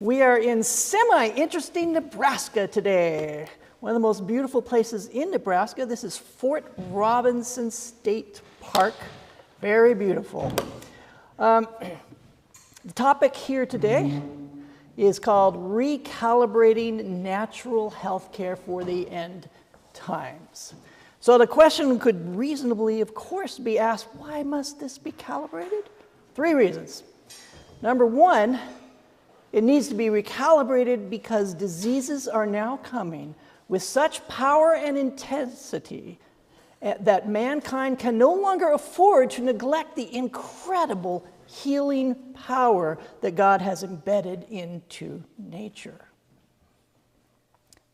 We are in semi-interesting Nebraska today. One of the most beautiful places in Nebraska. This is Fort Robinson State Park. Very beautiful. The topic here today is called Recalibrating Natural Healthcare for the End Times. So the question could reasonably, of course, be asked, why must this be calibrated? 3 reasons. Number 1, it needs to be recalibrated because diseases are now coming with such power and intensity that mankind can no longer afford to neglect the incredible healing power that God has embedded into nature.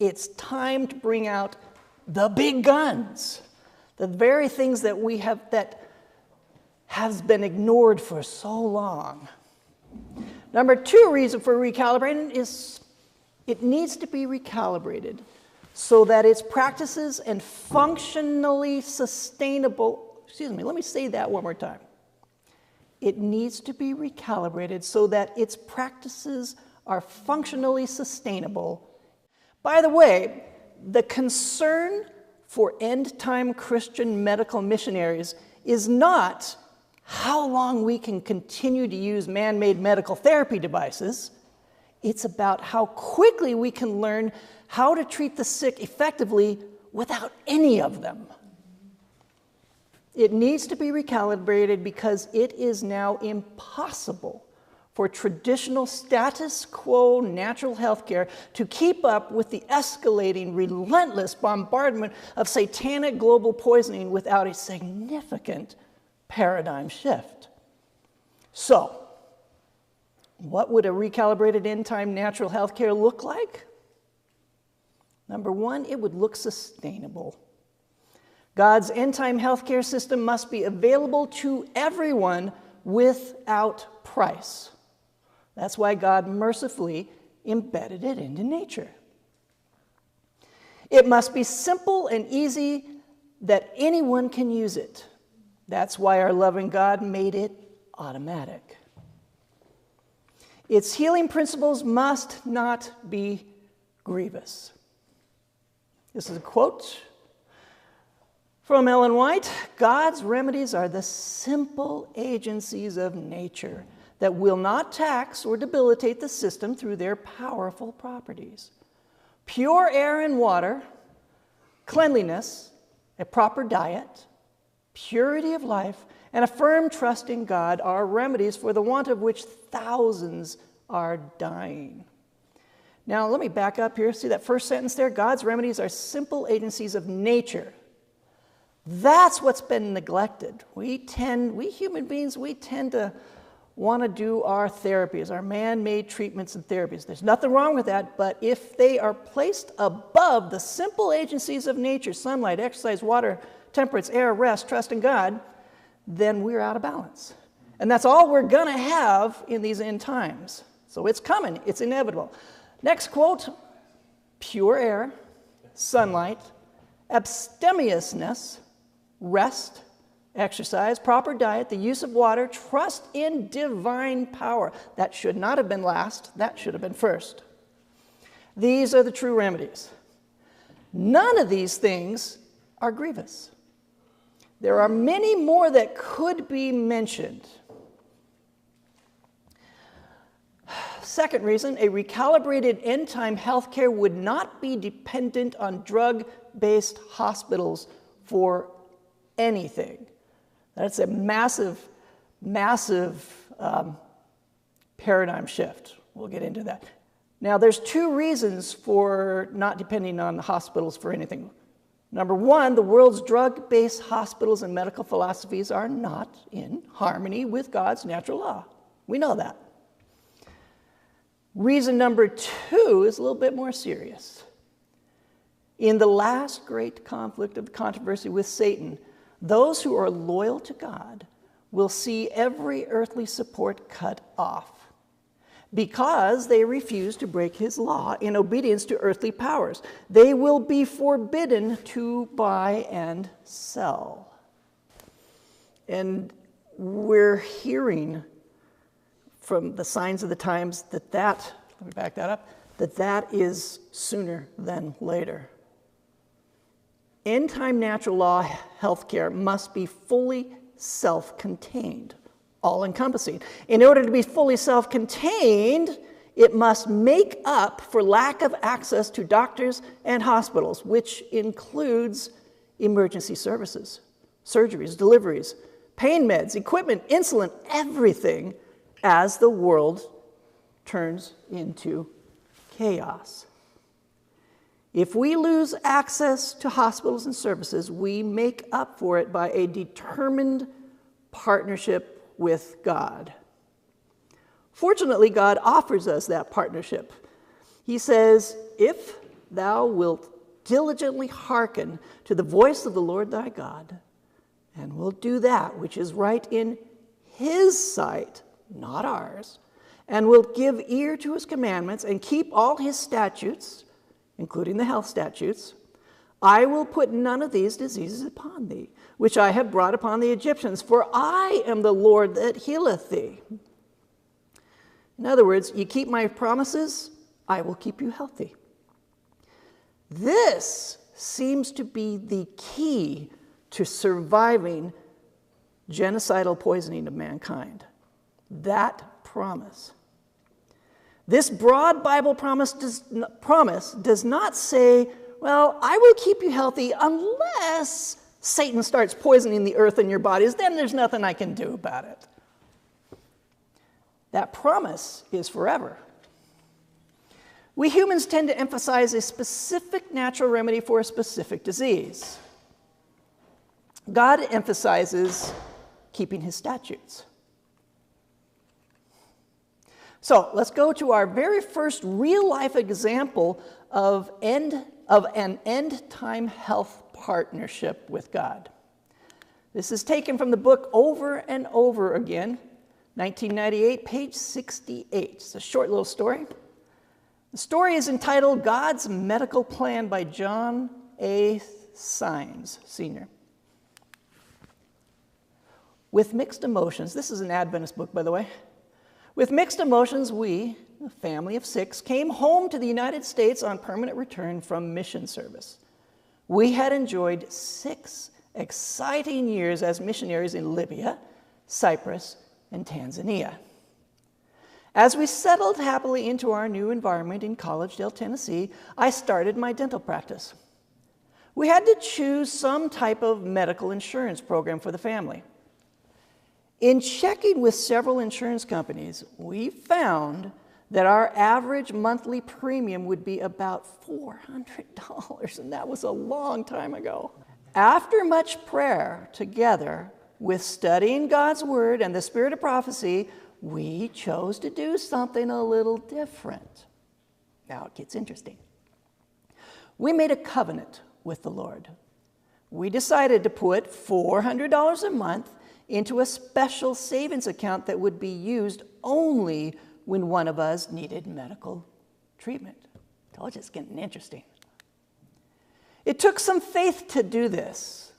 It's time to bring out the big guns, the very things that we have that has been ignored for so long. Number 2 reason for recalibrating is it needs to be recalibrated so that its practices and functionally sustainable, let me say that one more time. It needs to be recalibrated so that its practices are functionally sustainable. By the way, the concern for end-time Christian medical missionaries is not how long we can continue to use man-made medical therapy devices. It's about how quickly we can learn how to treat the sick effectively without any of them. It needs to be recalibrated because it is now impossible for traditional status quo natural health care to keep up with the escalating, relentless bombardment of satanic global poisoning without a significant paradigm shift. So, what would a recalibrated end-time natural health care look like? Number 1, it would look sustainable. God's end-time healthcare system must be available to everyone without price. That's why God mercifully embedded it into nature. It must be simple and easy that anyone can use it. That's why our loving God made it automatic. Its healing principles must not be grievous. This is a quote from Ellen White. God's remedies are the simple agencies of nature that will not tax or debilitate the system through their powerful properties. Pure air and water, cleanliness, a proper diet, purity of life, and a firm trust in God are remedies for the want of which thousands are dying. Now, let me back up here. See that first sentence there? God's remedies are simple agencies of nature. That's what's been neglected. We human beings, we tend to want to do our therapies, our man-made treatments and therapies. There's nothing wrong with that, but if they are placed above the simple agencies of nature, sunlight, exercise, water, temperance, air, rest, trust in God, then we're out of balance. And that's all we're going to have in these end times. So it's coming. It's inevitable. Next quote, pure air, sunlight, abstemiousness, rest, exercise, proper diet, the use of water, trust in divine power. That should not have been last. That should have been first. These are the true remedies. None of these things are grievous. There are many more that could be mentioned. Second reason, a recalibrated end-time healthcare would not be dependent on drug-based hospitals for anything. That's a massive paradigm shift. We'll get into that. Now, there's 2 reasons for not depending on the hospitals for anything. Number 1, the world's drug-based hospitals and medical philosophies are not in harmony with God's natural law. We know that. Reason number 2 is a little bit more serious. In the last great conflict of controversy with Satan, those who are loyal to God will see every earthly support cut off because they refuse to break his law in obedience to earthly powers. They will be forbidden to buy and sell. And we're hearing from the signs of the times that let me back that up, that is sooner than later. End-time natural law healthcare must be fully self-contained, all-encompassing. In order to be fully self-contained, it must make up for lack of access to doctors and hospitals, which includes emergency services, surgeries, deliveries, pain meds, equipment, insulin, everything, as the world turns into chaos. If we lose access to hospitals and services, we make up for it by a determined partnership with God. Fortunately, God offers us that partnership. He says, if thou wilt diligently hearken to the voice of the Lord thy God, and wilt do that which is right in his sight, not ours, and wilt give ear to his commandments and keep all his statutes, including the health statutes, I will put none of these diseases upon thee, which I have brought upon the Egyptians, for I am the Lord that healeth thee. In other words, you keep my promises, I will keep you healthy. This seems to be the key to surviving genocidal poisoning of mankind. That promise. This broad Bible promise does not say, well, I will keep you healthy unless Satan starts poisoning the earth and your bodies, then there's nothing I can do about it. That promise is forever. We humans tend to emphasize a specific natural remedy for a specific disease. God emphasizes keeping his statutes. So let's go to our very first real-life example of an end-time health partnership with God. This is taken from the book Over and Over Again, 1998, page 68. It's a short little story. The story is entitled God's Medical Plan by John A. Symes, Sr. With mixed emotions, this is an Adventist book, by the way. With mixed emotions, we, a family of 6, came home to the United States on permanent return from mission service. We had enjoyed 6 exciting years as missionaries in Libya, Cyprus, and Tanzania. As we settled happily into our new environment in Collegedale, Tennessee, I started my dental practice. We had to choose some type of medical insurance program for the family. In checking with several insurance companies, we found that our average monthly premium would be about $400, and that was a long time ago. After much prayer together with studying God's Word and the Spirit of prophecy, we chose to do something a little different. Now it gets interesting. We made a covenant with the Lord. We decided to put $400 a month into a special savings account that would be used only when one of us needed medical treatment. Oh, it's just getting interesting. It took some faith to do this.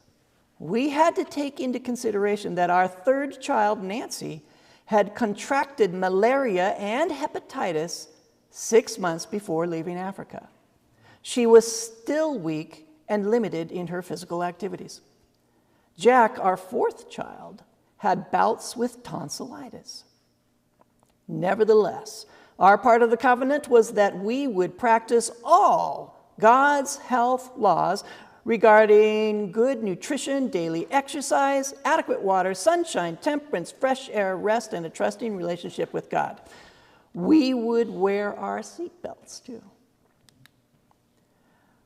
We had to take into consideration that our 3rd child, Nancy, had contracted malaria and hepatitis 6 months before leaving Africa. She was still weak and limited in her physical activities. Jack, our 4th child, had bouts with tonsillitis. Nevertheless, our part of the covenant was that we would practice all God's health laws regarding good nutrition, daily exercise, adequate water, sunshine, temperance, fresh air, rest, and a trusting relationship with God. We would wear our seatbelts too.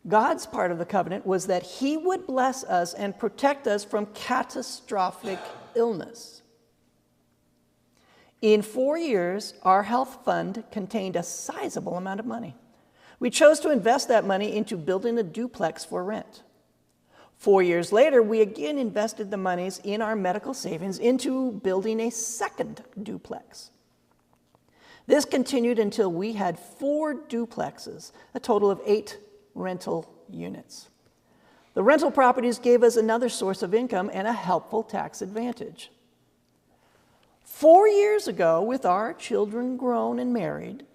God's part of the covenant was that he would bless us and protect us from catastrophic illness. In 4 years, our health fund contained a sizable amount of money. We chose to invest that money into building a duplex for rent. 4 years later, we again invested the monies in our medical savings into building a second duplex. This continued until we had 4 duplexes, a total of 8 rental units. The rental properties gave us another source of income and a helpful tax advantage. 4 years ago, with our children grown and married,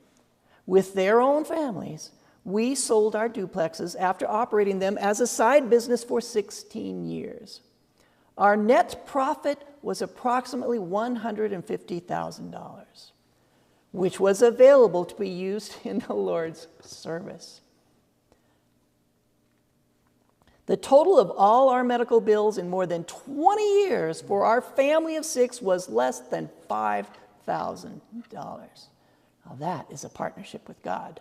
with their own families, we sold our duplexes after operating them as a side business for 16 years. Our net profit was approximately $150,000, which was available to be used in the Lord's service. The total of all our medical bills in more than 20 years for our family of 6 was less than $5,000. Now that is a partnership with God.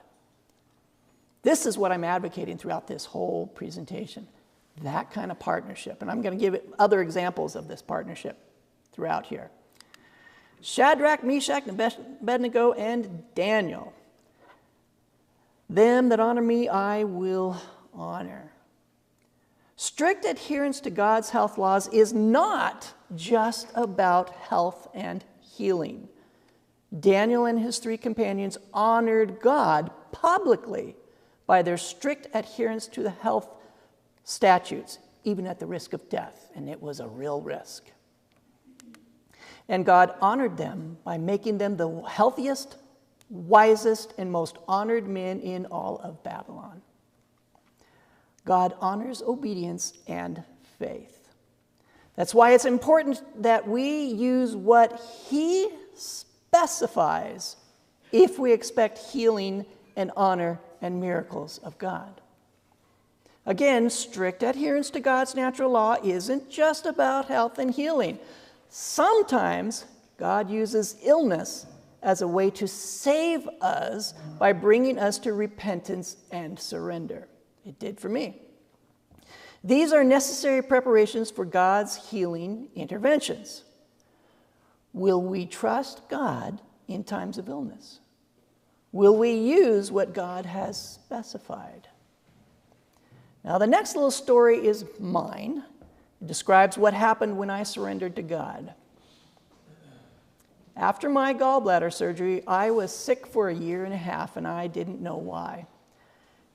This is what I'm advocating throughout this whole presentation, that kind of partnership. And I'm going to give it other examples of this partnership throughout here. Shadrach, Meshach, Abednego, and Daniel. Them that honor me, I will honor. Strict adherence to God's health laws is not just about health and healing. Daniel and his 3 companions honored God publicly by their strict adherence to the health statutes, even at the risk of death, and it was a real risk. And God honored them by making them the healthiest, wisest, and most honored men in all of Babylon. God honors obedience and faith. That's why it's important that we use what He specifies if we expect healing and honor and miracles of God. Again, strict adherence to God's natural law isn't just about health and healing. Sometimes God uses illness as a way to save us by bringing us to repentance and surrender. It did for me. These are necessary preparations for God's healing interventions. Will we trust God in times of illness? Will we use what God has specified? Now, the next little story is mine. It describes what happened when I surrendered to God. After my gallbladder surgery, I was sick for 1.5 years, and I didn't know why.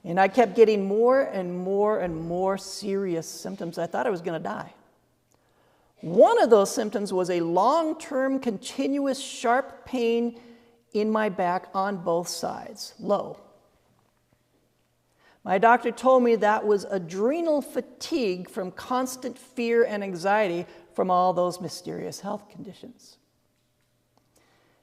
And I kept getting more and more and more serious symptoms. I thought I was going to die. One of those symptoms was a long-term, continuous, sharp pain in my back on both sides, low. My doctor told me that was adrenal fatigue from constant fear and anxiety from all those mysterious health conditions.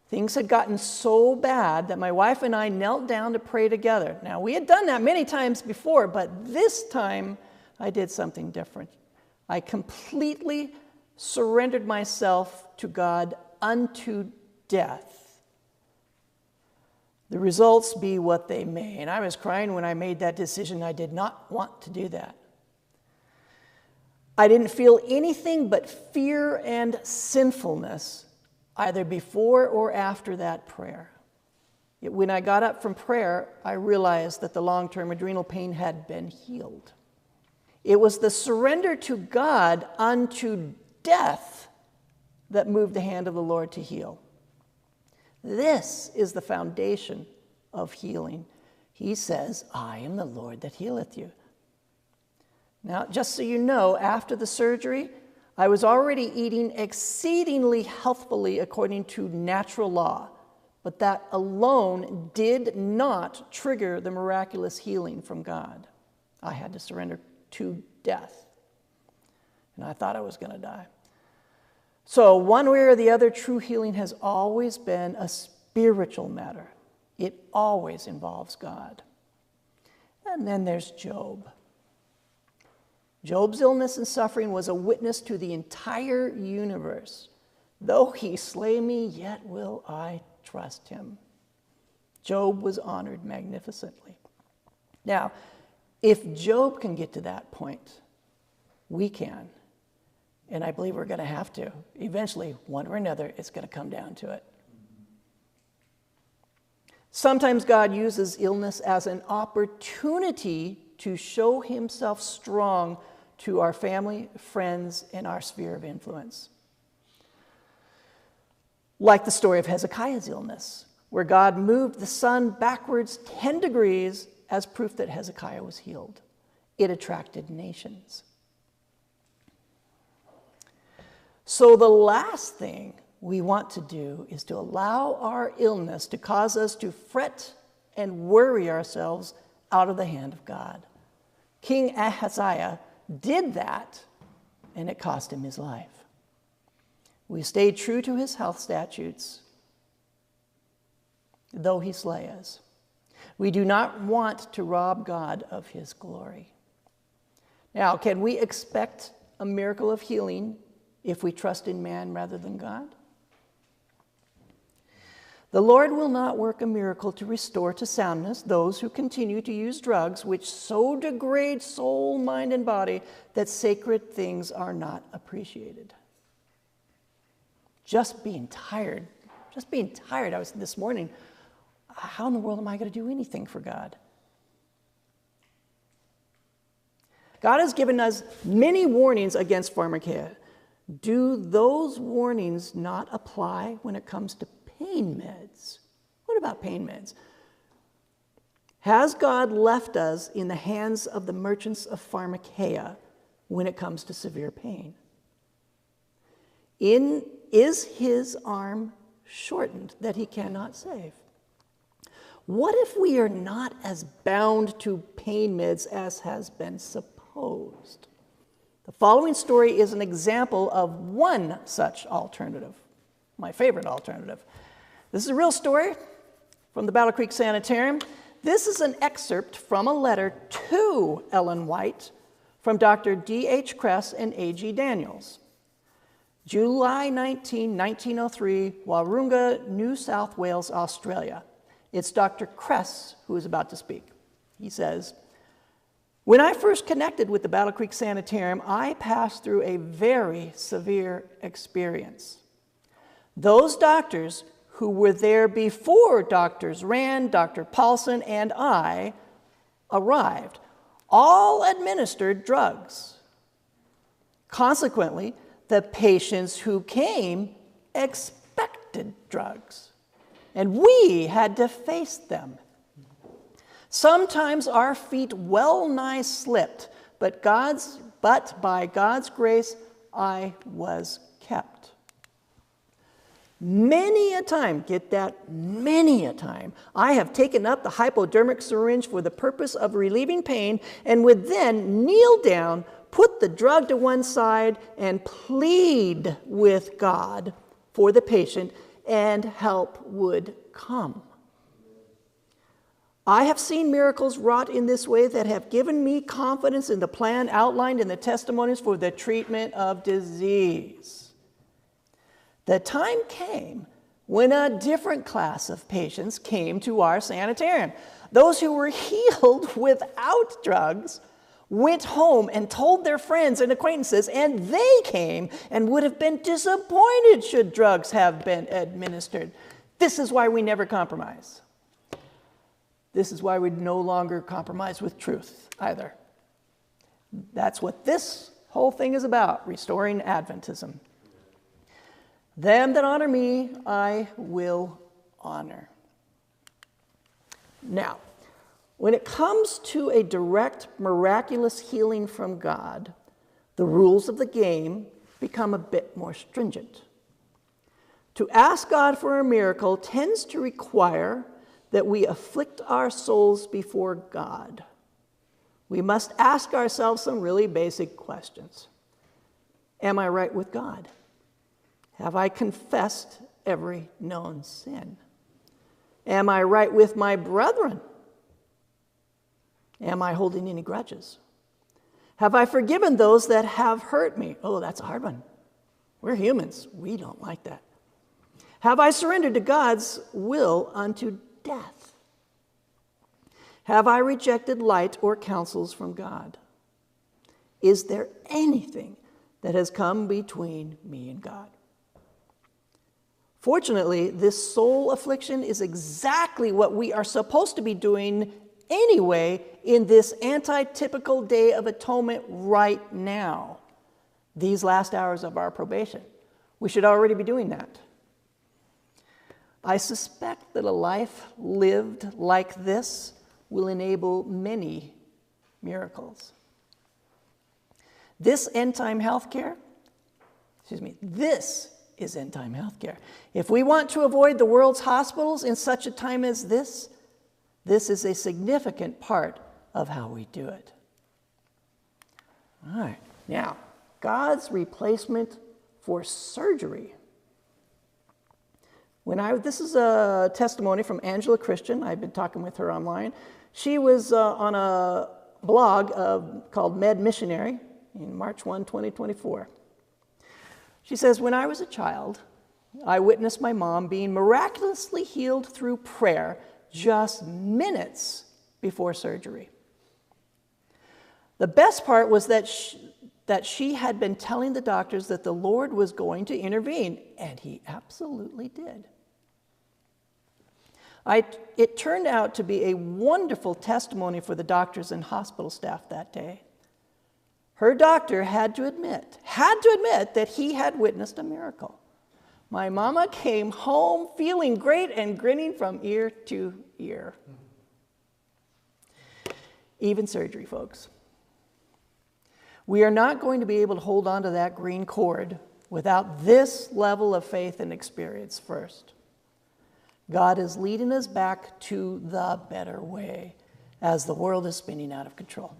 Things had gotten so bad that my wife and I knelt down to pray together. Now, we had done that many times before, but this time I did something different. I completely surrendered myself to God unto death. The results be what they may. And I was crying when I made that decision. I did not want to do that. I didn't feel anything but fear and sinfulness, either before or after that prayer. Yet when I got up from prayer, I realized that the long-term adrenal pain had been healed. It was the surrender to God unto death that moved the hand of the Lord to heal. This is the foundation of healing. He says, I am the Lord that healeth you. Now, just so you know, after the surgery, I was already eating exceedingly healthfully according to natural law, but that alone did not trigger the miraculous healing from God. I had to surrender to death, and I thought I was going to die. So one way or the other, true healing has always been a spiritual matter. It always involves God. And then there's Job. Job's illness and suffering was a witness to the entire universe. Though he slay me, yet will I trust him. Job was honored magnificently. Now, if Job can get to that point, we can. And I believe we're going to have to. Eventually, one or another, it's going to come down to it. Sometimes God uses illness as an opportunity to show himself strong to our family, friends, and our sphere of influence. Like the story of Hezekiah's illness, where God moved the sun backwards 10 degrees as proof that Hezekiah was healed. It attracted nations. So the last thing we want to do is to allow our illness to cause us to fret and worry ourselves out of the hand of God. King Ahaziah did that, and it cost him his life. We stayed true to his health statutes, though he slay us. We do not want to rob God of his glory. Now, can we expect a miracle of healing if we trust in man rather than God? The Lord will not work a miracle to restore to soundness those who continue to use drugs which so degrade soul, mind, and body that sacred things are not appreciated. Just being tired. I was this morning, how in the world am I going to do anything for God? God has given us many warnings against pharmakeia. Do those warnings not apply when it comes to pain meds? What about pain meds? Has God left us in the hands of the merchants of pharmakeia when it comes to severe pain? Is his arm shortened that he cannot save? What if we are not as bound to pain meds as has been supposed? The following story is an example of one such alternative, my favorite alternative. This is a real story from the Battle Creek Sanitarium. This is an excerpt from a letter to Ellen White from Dr. D.H. Kress and A.G. Daniels. July 19, 1903, Warunga, New South Wales, Australia. It's Dr. Kress who is about to speak. He says, "When I first connected with the Battle Creek Sanitarium, I passed through a very severe experience. Those doctors who were there before Drs. Rand, Dr. Paulson, and I arrived all administered drugs. Consequently, the patients who came expected drugs, and we had to face them. Sometimes our feet well nigh slipped, but by God's grace, I was kept. Many a time, get that, many a time, I have taken up the hypodermic syringe for the purpose of relieving pain and would then kneel down, put the drug to one side, and plead with God for the patient, and help would come. I have seen miracles wrought in this way that have given me confidence in the plan outlined in the testimonies for the treatment of disease. The time came when a different class of patients came to our sanitarium. Those who were healed without drugs went home and told their friends and acquaintances, and they came and would have been disappointed should drugs have been administered. This is why we never compromise. This is why we no longer compromise with truth either. That's what this whole thing is about, restoring Adventism. Them that honor me, I will honor. Now, when it comes to a direct, miraculous healing from God, the rules of the game become a bit more stringent. To ask God for a miracle tends to require that we afflict our souls before God. We must ask ourselves some really basic questions. Am I right with God? Have I confessed every known sin? Am I right with my brethren? Am I holding any grudges? Have I forgiven those that have hurt me? Oh, that's a hard one. We're humans. We don't like that. Have I surrendered to God's will unto death? Have I rejected light or counsels from God? Is there anything that has come between me and God? Fortunately, this soul affliction is exactly what we are supposed to be doing anyway in this anti-typical day of atonement right now, these last hours of our probation. We should already be doing that. I suspect that a life lived like this will enable many miracles. This is end-time healthcare. If we want to avoid the world's hospitals in such a time as this, This is a significant part of how we do it. All right, now, God's replacement for surgery. This is a testimony from Angela Christian. I've been talking with her online. She was on a blog called Med Missionary in March 1, 2024. She says, when I was a child, I witnessed my mom being miraculously healed through prayer just minutes before surgery. The best part was that she had been telling the doctors that the Lord was going to intervene, and he absolutely did. It turned out to be a wonderful testimony for the doctors and hospital staff that day. Her doctor had to admit that he had witnessed a miracle. My mama came home feeling great and grinning from ear to ear. Even surgery, folks. We are not going to be able to hold on to that green cord without this level of faith and experience first. God is leading us back to the better way as the world is spinning out of control.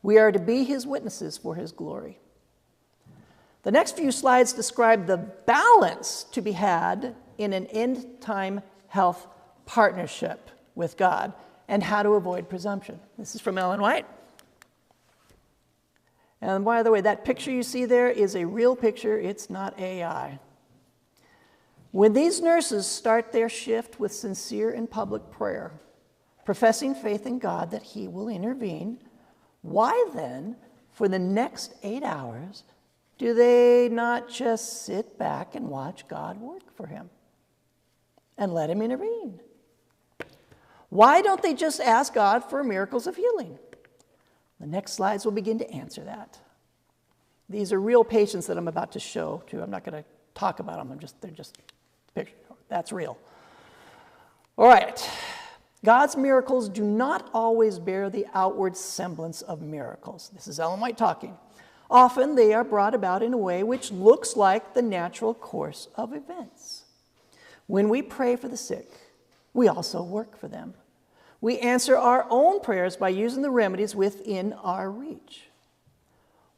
We are to be his witnesses for his glory. The next few slides describe the balance to be had in an end-time health partnership with God and how to avoid presumption. This is from Ellen White. And by the way, that picture you see there is a real picture. It's not AI. When these nurses start their shift with sincere and public prayer, professing faith in God that he will intervene, why then, for the next 8 hours, do they not just sit back and watch God work for him and let him intervene? Why don't they just ask God for miracles of healing? The next slides will begin to answer that. These are real patients that I'm about to show to. I'm not going to talk about them. They're just pictures. That's real. All right. God's miracles do not always bear the outward semblance of miracles. This is Ellen White talking. Often they are brought about in a way which looks like the natural course of events. When we pray for the sick, we also work for them. We answer our own prayers by using the remedies within our reach.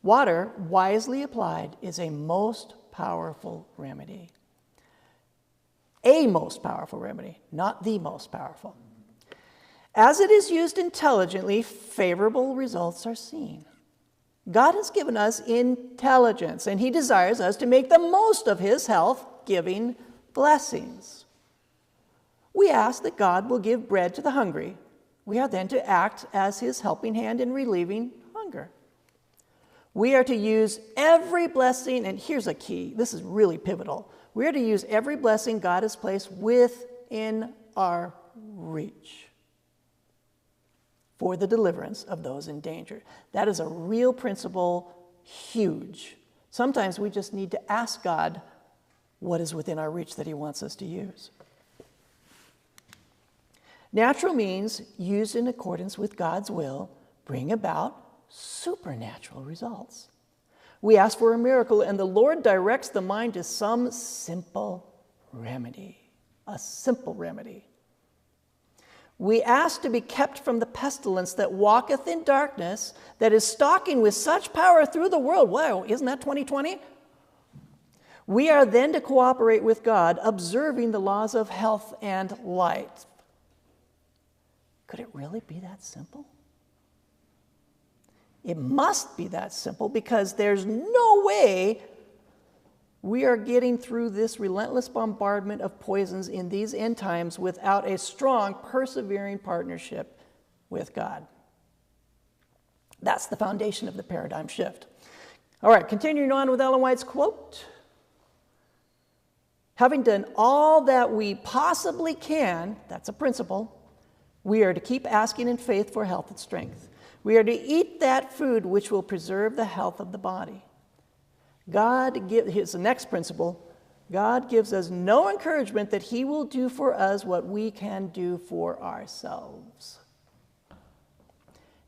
Water, wisely applied, is a most powerful remedy. A most powerful remedy, not the most powerful. As it is used intelligently, favorable results are seen. God has given us intelligence, and he desires us to make the most of his health-giving blessings. We ask that God will give bread to the hungry. We are then to act as his helping hand in relieving hunger. We are to use every blessing, and here's a key, this is really pivotal. We are to use every blessing God has placed within our reach for the deliverance of those in danger. That is a real principle, huge. Sometimes we just need to ask God what is within our reach that he wants us to use. Natural means used in accordance with God's will bring about supernatural results. We ask for a miracle, and the Lord directs the mind to some simple remedy, a simple remedy. We ask to be kept from the pestilence that walketh in darkness, that is stalking with such power through the world. Wow, isn't that 2020? We are then to cooperate with God, observing the laws of health and light. Could it really be that simple? It must be that simple, because there's no way we are getting through this relentless bombardment of poisons in these end times without a strong, persevering partnership with God. That's the foundation of the paradigm shift. All right, continuing on with Ellen White's quote. Having done all that we possibly can, that's a principle, we are to keep asking in faith for health and strength. We are to eat that food which will preserve the health of the body. Here's the next principle. God gives us no encouragement that he will do for us what we can do for ourselves.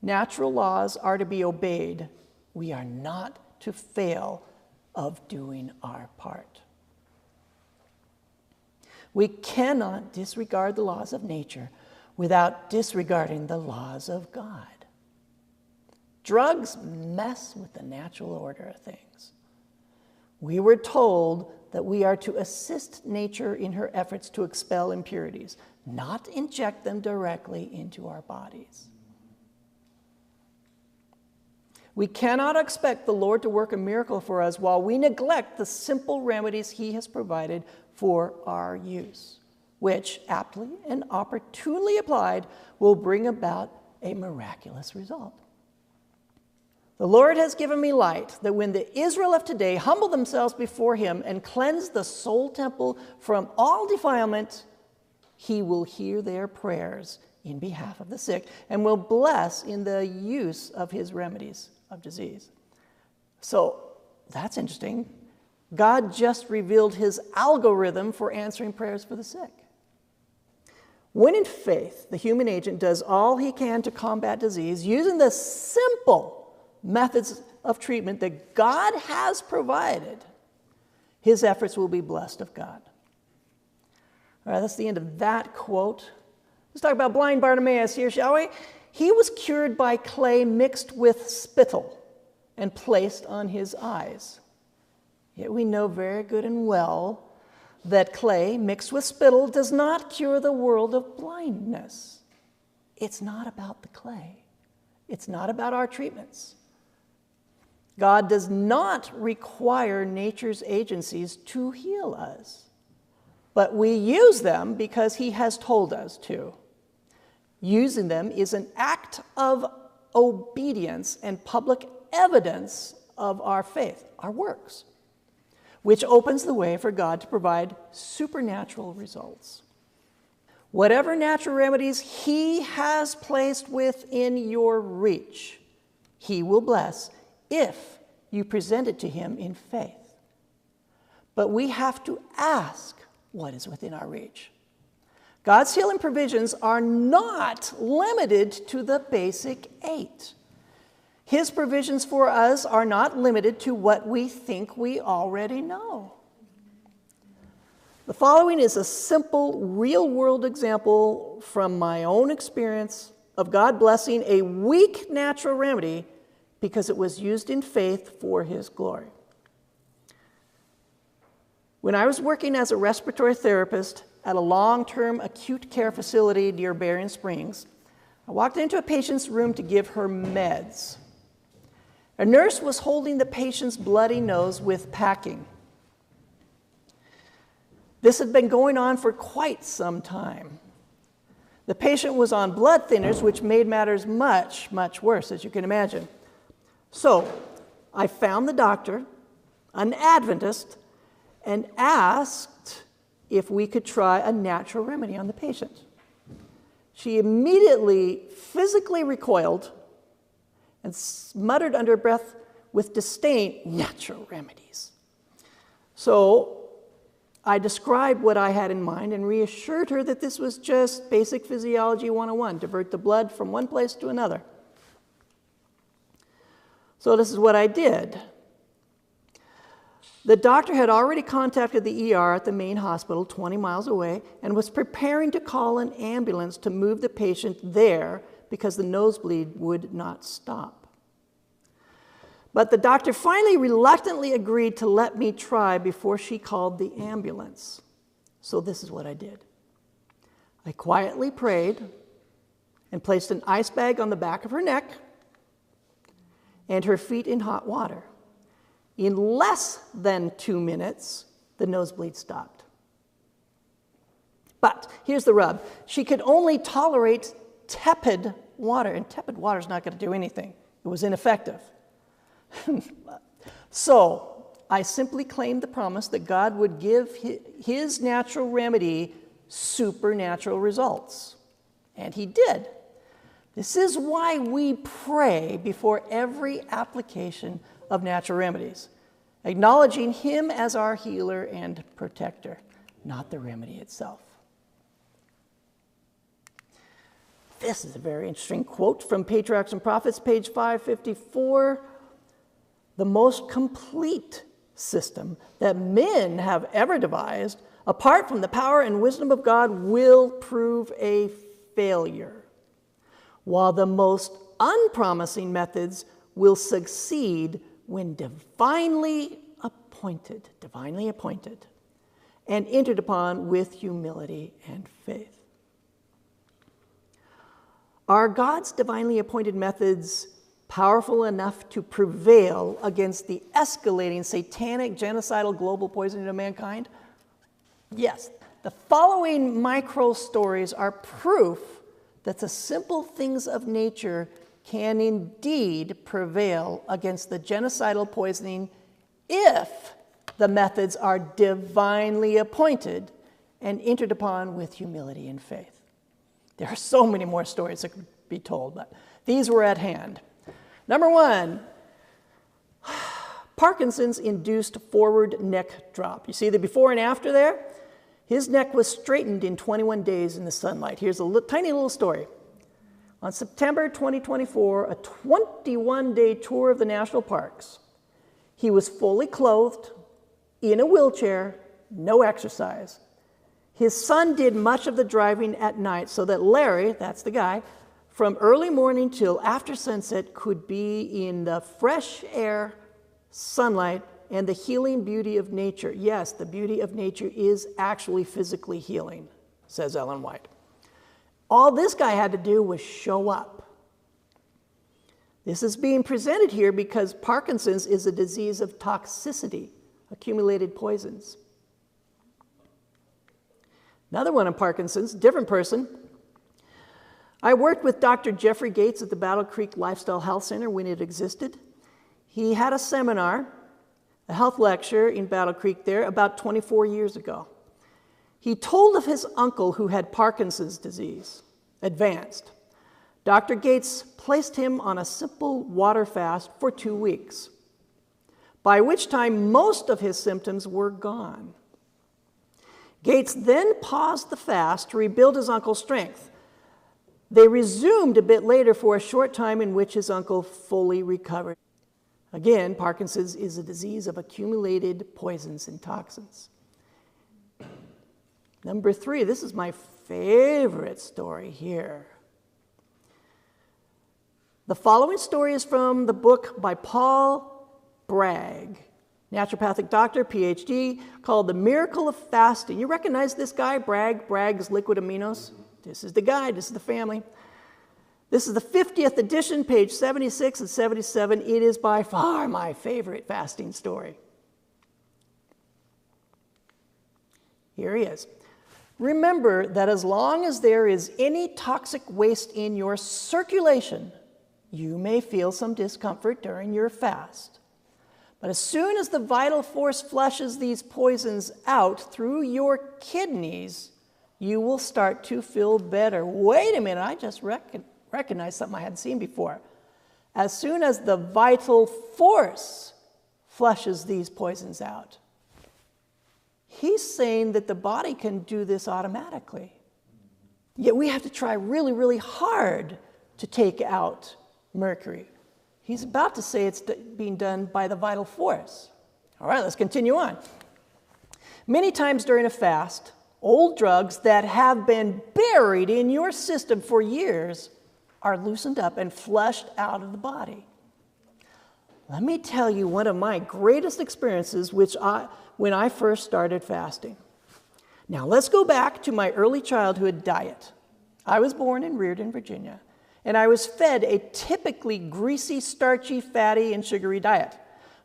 Natural laws are to be obeyed. We are not to fail of doing our part. We cannot disregard the laws of nature without disregarding the laws of God. Drugs mess with the natural order of things. We were told that we are to assist nature in her efforts to expel impurities, not inject them directly into our bodies. We cannot expect the Lord to work a miracle for us while we neglect the simple remedies he has provided for our use, which, aptly and opportunely applied, will bring about a miraculous result. The Lord has given me light that when the Israel of today humble themselves before him and cleanse the soul temple from all defilement, he will hear their prayers in behalf of the sick and will bless in the use of his remedies of disease. So that's interesting. God just revealed his algorithm for answering prayers for the sick. When in faith, the human agent does all he can to combat disease using the simple methods of treatment that God has provided, his efforts will be blessed of God. All right, that's the end of that quote. Let's talk about blind Bartimaeus here, shall we? He was cured by clay mixed with spittle and placed on his eyes. Yet we know very good and well that clay mixed with spittle does not cure the world of blindness. It's not about the clay. It's not about our treatments. God does not require nature's agencies to heal us, but we use them because he has told us to. Using them is an act of obedience and public evidence of our faith, our works, which opens the way for God to provide supernatural results. Whatever natural remedies he has placed within your reach, he will bless if you present it to him in faith. But we have to ask what is within our reach. God's healing provisions are not limited to the basic 8. His provisions for us are not limited to what we think we already know. The following is a simple, real-world example from my own experience of God blessing a weak natural remedy because it was used in faith for his glory. When I was working as a respiratory therapist at a long-term acute care facility near Berrien Springs, I walked into a patient's room to give her meds. A nurse was holding the patient's bloody nose with packing. This had been going on for quite some time. The patient was on blood thinners, which made matters much, much worse, as you can imagine. So I found the doctor, an Adventist, and asked if we could try a natural remedy on the patient. She immediately physically recoiled and muttered under her breath with disdain, "Natural remedies." So I described what I had in mind and reassured her that this was just basic physiology 101, divert the blood from one place to another. So this is what I did. The doctor had already contacted the ER at the main hospital 20 miles away and was preparing to call an ambulance to move the patient there because the nosebleed would not stop. But the doctor finally reluctantly agreed to let me try before she called the ambulance. So this is what I did. I quietly prayed and placed an ice bag on the back of her neck and her feet in hot water. In less than 2 minutes, the nosebleed stopped. But here's the rub. She could only tolerate tepid water, and tepid water is not going to do anything. It was ineffective. So I simply claimed the promise that God would give his natural remedy supernatural results. And he did. This is why we pray before every application of natural remedies, acknowledging him as our healer and protector, not the remedy itself. This is a very interesting quote from Patriarchs and Prophets, page 554. The most complete system that men have ever devised, apart from the power and wisdom of God, will prove a failure, while the most unpromising methods will succeed when divinely appointed, and entered upon with humility and faith. Are God's divinely appointed methods powerful enough to prevail against the escalating satanic, genocidal, global poisoning of mankind? Yes. The following micro stories are proof that the simple things of nature can indeed prevail against the genocidal poisoning if the methods are divinely appointed and entered upon with humility and faith. There are so many more stories that could be told, but these were at hand. Number one, Parkinson's induced forward neck drop. You see the before and after there? His neck was straightened in 21 days in the sunlight. Here's a tiny little story. On September 2024, a 21-day tour of the national parks, he was fully clothed, in a wheelchair, no exercise. His son did much of the driving at night so that Larry, that's the guy, from early morning till after sunset could be in the fresh air, sunlight, and the healing beauty of nature. Yes, the beauty of nature is actually physically healing, says Ellen White. All this guy had to do was show up. This is being presented here because Parkinson's is a disease of toxicity, accumulated poisons. Another one on Parkinson's, different person. I worked with Dr. Jeffrey Gates at the Battle Creek Lifestyle Health Center when it existed. He had a seminar, a health lecture in Battle Creek there about 24 years ago. He told of his uncle who had Parkinson's disease, advanced. Dr. Gates placed him on a simple water fast for 2 weeks, by which time most of his symptoms were gone. Gates then paused the fast to rebuild his uncle's strength. They resumed a bit later for a short time in which his uncle fully recovered. Again, Parkinson's is a disease of accumulated poisons and toxins. Number 3, this is my favorite story here. The following story is from the book by Paul Bragg, naturopathic doctor, PhD, called The Miracle of Fasting. You recognize this guy, Bragg? Bragg's Liquid Aminos? This is the guy, this is the family. This is the 50th edition, page 76 and 77. It is by far my favorite fasting story. Here he is. Remember that as long as there is any toxic waste in your circulation, you may feel some discomfort during your fast. But as soon as the vital force flushes these poisons out through your kidneys, you will start to feel better. Wait a minute, I just recognized something I hadn't seen before. As soon as the vital force flushes these poisons out, he's saying that the body can do this automatically. Yet we have to try really, really hard to take out mercury. He's about to say it's being done by the vital force. All right, let's continue on. Many times during a fast, old drugs that have been buried in your system for years are loosened up and flushed out of the body. Let me tell you one of my greatest experiences when I first started fasting. Now let's go back to my early childhood diet. I was born and reared in Virginia, and I was fed a typically greasy, starchy, fatty, and sugary diet.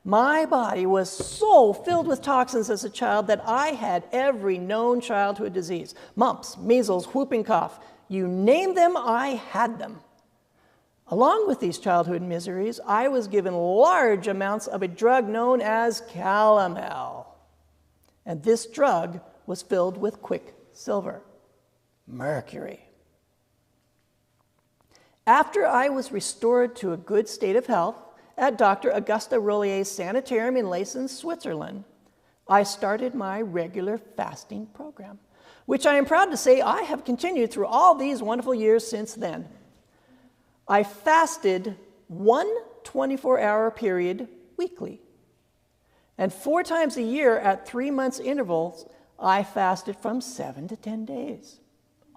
My body was so filled with toxins as a child that I had every known childhood disease. Mumps, measles, whooping cough. You name them, I had them. Along with these childhood miseries, I was given large amounts of a drug known as calomel. And this drug was filled with quicksilver, mercury. After I was restored to a good state of health, at Dr. Augusta Rollier's sanitarium in Leysen, Switzerland, I started my regular fasting program, which I am proud to say I have continued through all these wonderful years since then. I fasted one 24-hour period weekly, and 4 times a year at 3 months intervals, I fasted from 7 to 10 days.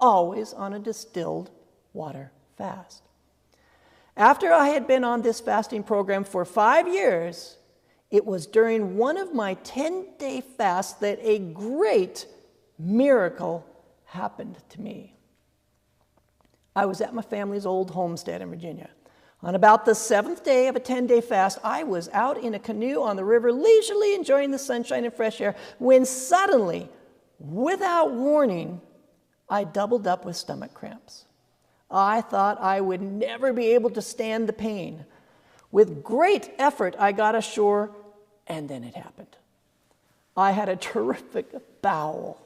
always on a distilled water fast. After I had been on this fasting program for 5 years, it was during one of my 10-day fasts that a great miracle happened to me. I was at my family's old homestead in Virginia. On about the 7th day of a 10-day fast, I was out in a canoe on the river, leisurely enjoying the sunshine and fresh air, when suddenly, without warning, I doubled up with stomach cramps. I thought I would never be able to stand the pain. With great effort, I got ashore, and then it happened. I had a terrific bowel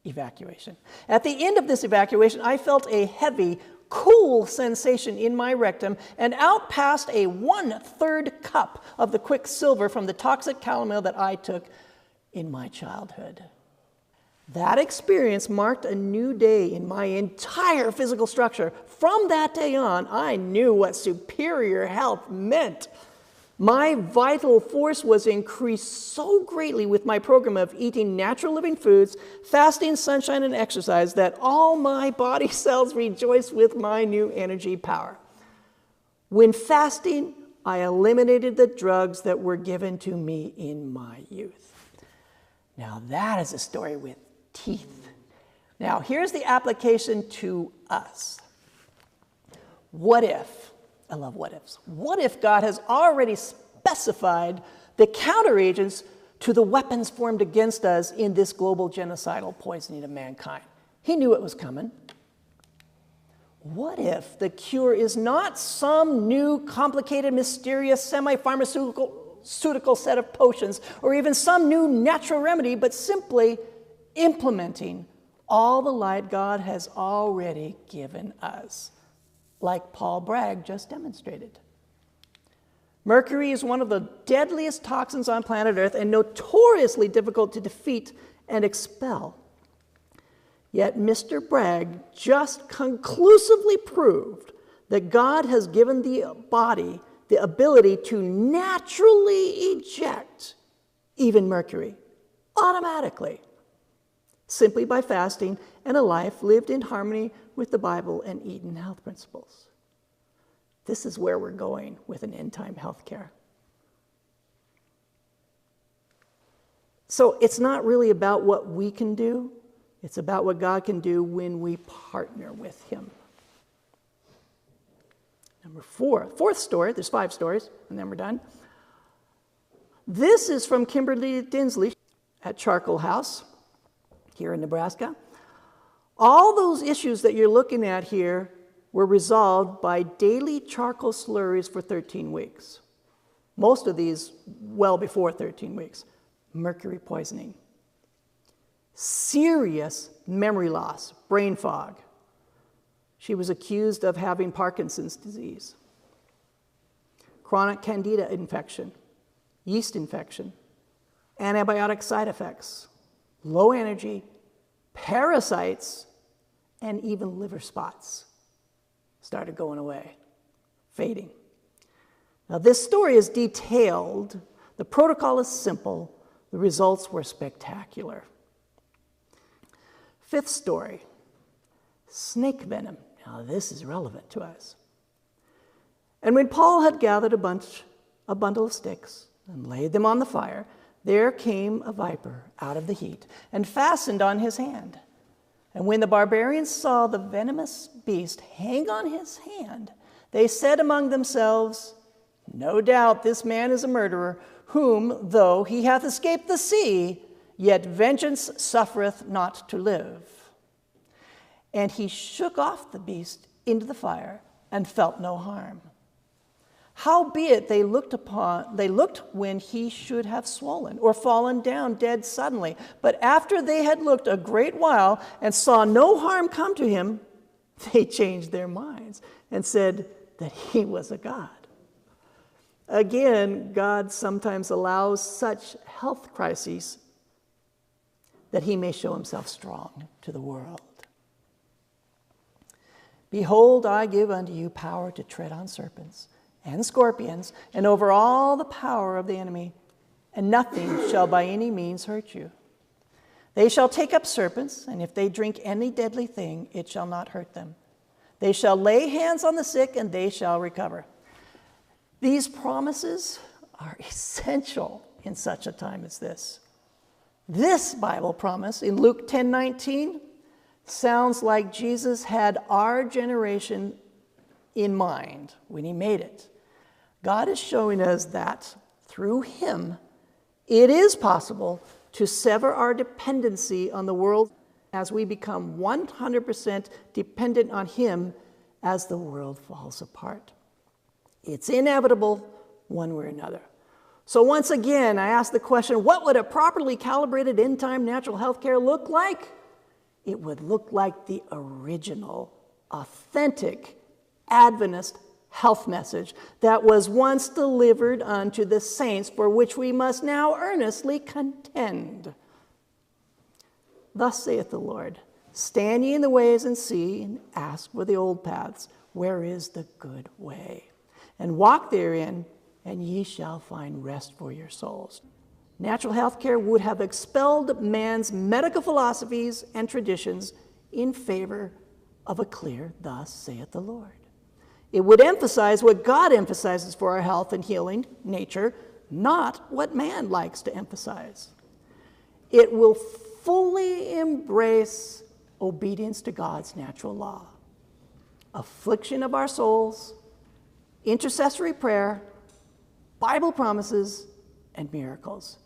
evacuation. At the end of this evacuation, I felt a heavy, cool sensation in my rectum and out past a 1/3 cup of the quicksilver from the toxic calomel that I took in my childhood. That experience marked a new day in my entire physical structure. From that day on, I knew what superior health meant. My vital force was increased so greatly with my program of eating natural living foods, fasting, sunshine, and exercise that all my body cells rejoiced with my new energy power. When fasting, I eliminated the drugs that were given to me in my youth. Now that is a story with teeth. Now here's the application to us. What if, I love what ifs, what if God has already specified the counteragents to the weapons formed against us in this global genocidal poisoning of mankind? He knew it was coming. What if the cure is not some new, complicated, mysterious, semi-pharmaceutical set of potions, or even some new natural remedy, but simply implementing all the light God has already given us, like Paul Bragg just demonstrated. Mercury is one of the deadliest toxins on planet Earth and notoriously difficult to defeat and expel. Yet Mr. Bragg just conclusively proved that God has given the body the ability to naturally eject even mercury, automatically, simply by fasting and a life lived in harmony with the Bible and Eden health principles. This is where we're going with an end-time healthcare. So it's not really about what we can do. It's about what God can do when we partner with him. Number fourth story, there's 5 stories, and then we're done. This is from Kimberly Dinsley at Charcoal House here in Nebraska. All those issues that you're looking at here were resolved by daily charcoal slurries for 13 weeks. Most of these well before 13 weeks. Mercury poisoning. Serious memory loss, brain fog. She was accused of having Parkinson's disease. Chronic candida infection, yeast infection, antibiotic side effects, low energy, parasites, and even liver spots started going away, fading. Now this story is detailed, the protocol is simple, the results were spectacular. 5th story, snake venom. Now this is relevant to us. And when Paul had gathered a bundle of sticks and laid them on the fire, there came a viper out of the heat and fastened on his hand. And when the barbarians saw the venomous beast hang on his hand, they said among themselves, "No doubt this man is a murderer, whom, though he hath escaped the sea, yet vengeance suffereth not to live." And he shook off the beast into the fire and felt no harm. Howbeit they looked when he should have swollen or fallen down dead suddenly. But after they had looked a great while and saw no harm come to him, they changed their minds and said that he was a god. Again, God sometimes allows such health crises that he may show himself strong to the world. Behold, I give unto you power to tread on serpents and scorpions, and over all the power of the enemy, and nothing shall by any means hurt you. They shall take up serpents, and if they drink any deadly thing, it shall not hurt them. They shall lay hands on the sick, and they shall recover. These promises are essential in such a time as this. This Bible promise in Luke 10:19 sounds like Jesus had our generation in mind when he made it. God is showing us that through him, it is possible to sever our dependency on the world as we become 100% dependent on him as the world falls apart. It's inevitable one way or another. So once again, I ask the question, what would a properly calibrated end-time natural health care look like? It would look like the original, authentic Adventist health message that was once delivered unto the saints, for which we must now earnestly contend. Thus saith the Lord, stand ye in the ways and see, and ask for the old paths, where is the good way? And walk therein, and ye shall find rest for your souls. Natural health care would have expelled man's medical philosophies and traditions in favor of a clear, thus saith the Lord. It would emphasize what God emphasizes for our health and healing, nature, not what man likes to emphasize. It will fully embrace obedience to God's natural law, affliction of our souls, intercessory prayer, Bible promises, and miracles.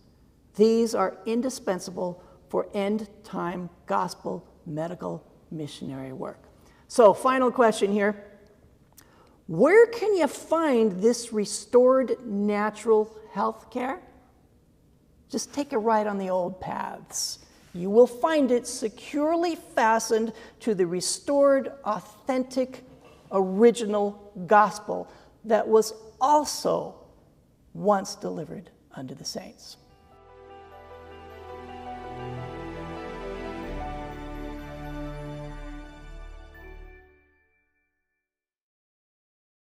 These are indispensable for end-time gospel medical missionary work. So, final question here. Where can you find this restored natural health care? Just take a ride on the old paths. You will find it securely fastened to the restored, authentic, original gospel that was also once delivered unto the saints.